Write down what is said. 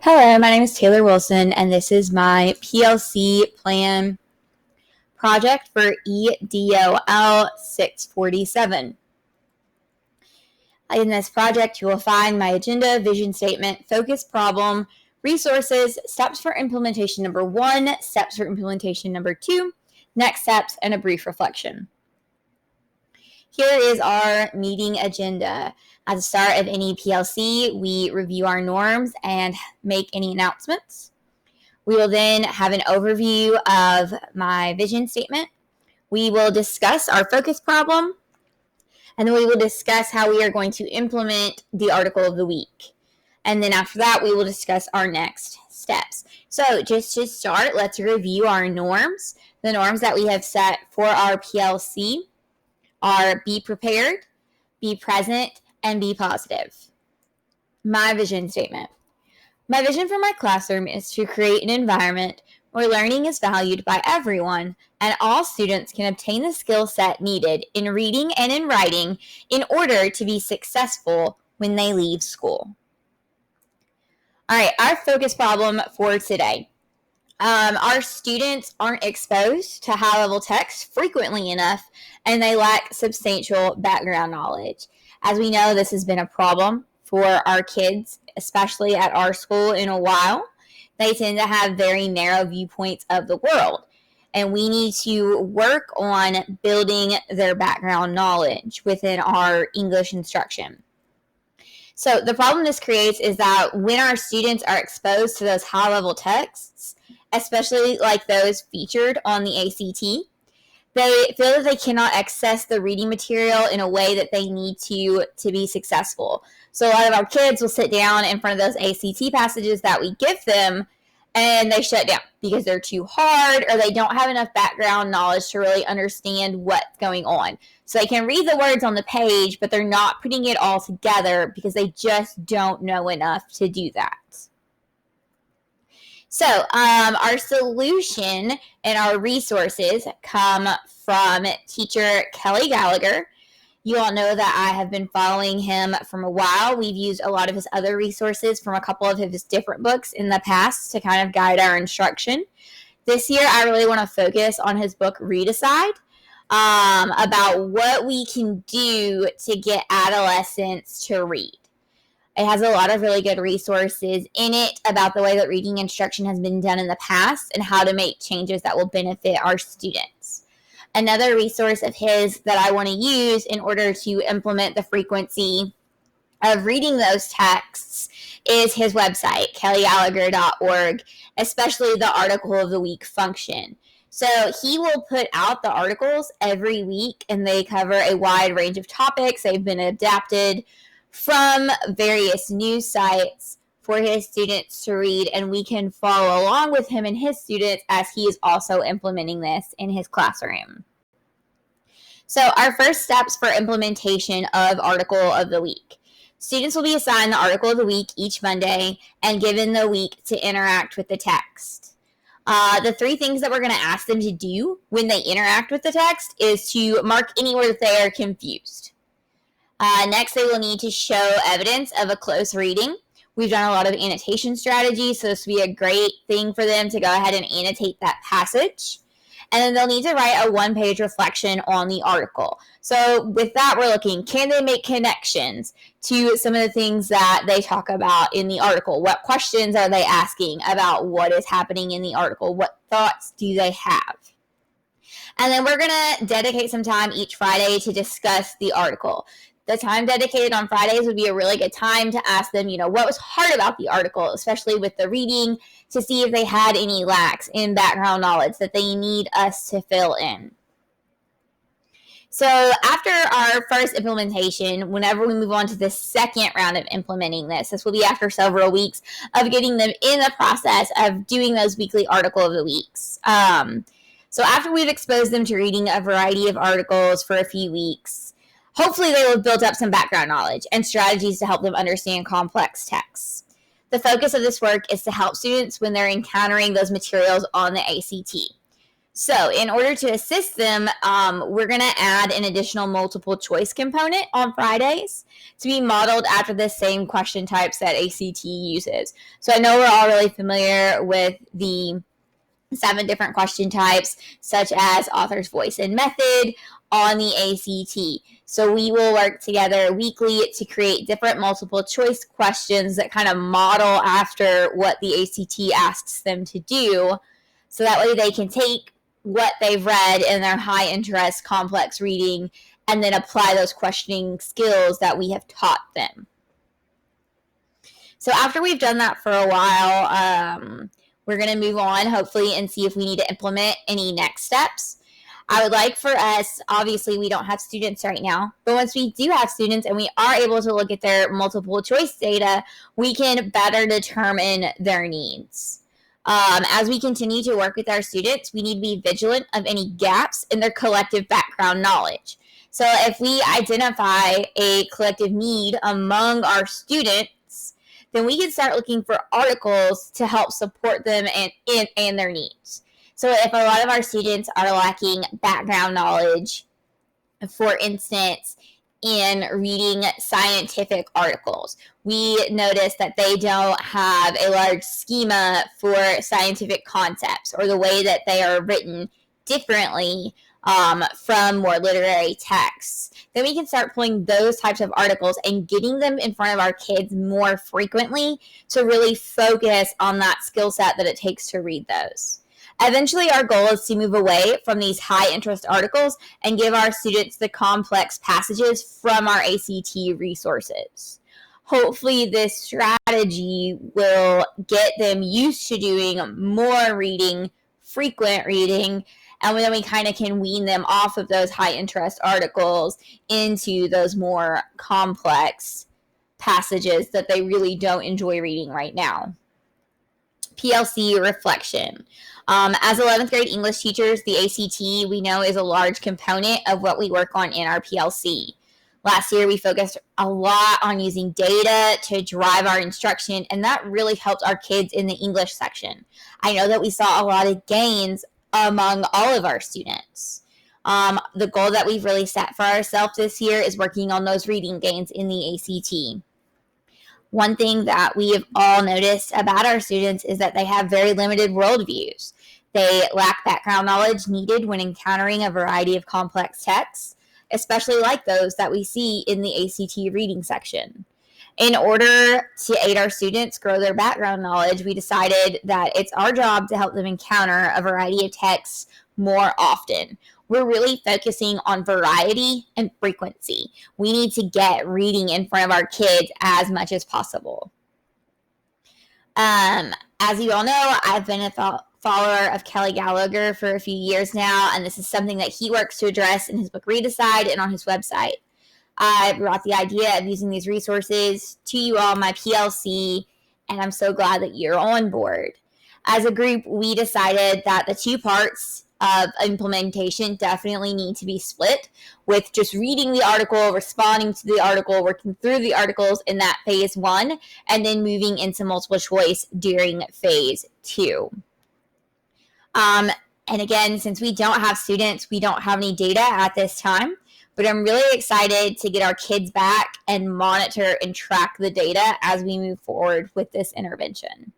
Hello, my name is Taylor Wilson, and this is my PLC Plan project for EDOL 647. In this project, you will find my agenda, vision statement, focus problem, resources, steps for implementation number 1, steps for implementation number 2, next steps, and a brief reflection. Here is our meeting agenda. At the start of any PLC, we review our norms and make any announcements. We will then have an overview of my vision statement. We will discuss our focus problem, and then we will discuss how we are going to implement the article of the week. And then after that, we will discuss our next steps. So just to start, let's review our norms. The norms that we have set for our PLC are be prepared, be present, and be positive. My vision statement. My vision for my classroom is to create an environment where learning is valued by everyone and all students can obtain the skill set needed in reading and in writing in order to be successful when they leave school. All right, our focus problem for today. Our students aren't exposed to high-level text frequently enough, and they lack substantial background knowledge. As we know, this has been a problem for our kids, especially at our school in a while. They tend to have very narrow viewpoints of the world, and we need to work on building their background knowledge within our English instruction. So the problem this creates is that when our students are exposed to those high-level texts, especially like those featured on the ACT, they feel that they cannot access the reading material in a way that they need to be successful. So a lot of our kids will sit down in front of those ACT passages that we give them, and they shut down because they're too hard or they don't have enough background knowledge to really understand what's going on. So they can read the words on the page, but they're not putting it all together because they just don't know enough to do that. So our solution and our resources come from teacher Kelly Gallagher. You all know that I have been following him from a while. We've used a lot of his other resources from a couple of his different books in the past to kind of guide our instruction. This year, I really want to focus on his book, Read-A-Side, about what we can do to get adolescents to read. It has a lot of really good resources in it about the way that reading instruction has been done in the past and how to make changes that will benefit our students. Another resource of his that I want to use in order to implement the frequency of reading those texts is his website, kellygallagher.org, especially the Article of the Week function. So he will put out the articles every week, and they cover a wide range of topics. They've been adapted from various news sites for his students to read, and we can follow along with him and his students as he is also implementing this in his classroom. So our first steps for implementation of Article of the Week. Students will be assigned the Article of the Week each Monday and given the week to interact with the text. The 3 things that we're going to ask them to do when they interact with the text is to mark anywhere that they are confused. Next, they will need to show evidence of a close reading. We've done a lot of annotation strategies, so this would be a great thing for them to go ahead and annotate that passage. And then they'll need to write a 1-page reflection on the article. So with that, we're looking, can they make connections to some of the things that they talk about in the article? What questions are they asking about what is happening in the article? What thoughts do they have? And then we're going to dedicate some time each Friday to discuss the article. The time dedicated on Fridays would be a really good time to ask them, what was hard about the article, especially with the reading, to see if they had any lacks in background knowledge that they need us to fill in. So after our first implementation, whenever we move on to the second round of implementing this will be after several weeks of getting them in the process of doing those weekly Article of the Weeks. So after we've exposed them to reading a variety of articles for a few weeks, hopefully they will have built up some background knowledge and strategies to help them understand complex texts. The focus of this work is to help students when they're encountering those materials on the ACT. So in order to assist them, we're going to add an additional multiple choice component on Fridays to be modeled after the same question types that ACT uses. So I know we're all really familiar with the 7 different question types, such as author's voice and method on the ACT. So we will work together weekly to create different multiple choice questions that kind of model after what the ACT asks them to do. So that way they can take what they've read in their high interest complex reading and then apply those questioning skills that we have taught them. So after we've done that for a while, we're going to move on, hopefully, and see if we need to implement any next steps. I would like for us, obviously, we don't have students right now, but once we do have students and we are able to look at their multiple choice data, we can better determine their needs. As we continue to work with our students, we need to be vigilant of any gaps in their collective background knowledge. So if we identify a collective need among our students, then we can start looking for articles to help support them and their needs. So if a lot of our students are lacking background knowledge, for instance, in reading scientific articles, we notice that they don't have a large schema for scientific concepts, or the way that they are written differently from more literary texts, then we can start pulling those types of articles and getting them in front of our kids more frequently to really focus on that skill set that it takes to read those. Eventually, our goal is to move away from these high-interest articles and give our students the complex passages from our ACT resources. Hopefully, this strategy will get them used to doing more reading, frequent reading, and then we kind of can wean them off of those high-interest articles into those more complex passages that they really don't enjoy reading right now. PLC reflection. As 11th grade English teachers, the ACT we know is a large component of what we work on in our PLC. Last year, we focused a lot on using data to drive our instruction, and that really helped our kids in the English section. I know that we saw a lot of gains among all of our students. The goal that we've really set for ourselves this year is working on those reading gains in the ACT. One thing that we have all noticed about our students is that they have very limited worldviews. They lack background knowledge needed when encountering a variety of complex texts, especially like those that we see in the ACT reading section. In order to aid our students grow their background knowledge, we decided that it's our job to help them encounter a variety of texts more often. We're really focusing on variety and frequency. We need to get reading in front of our kids as much as possible. As you all know, I've been a follower of Kelly Gallagher for a few years now, and this is something that he works to address in his book Redecide and on his website. I brought the idea of using these resources to you all, my PLC, and I'm so glad that you're on board. As a group, we decided that the 2 parts of implementation definitely need to be split, with just reading the article, responding to the article, working through the articles in that phase 1, and then moving into multiple choice during phase 2. And again, since we don't have students, we don't have any data at this time, but I'm really excited to get our kids back and monitor and track the data as we move forward with this intervention.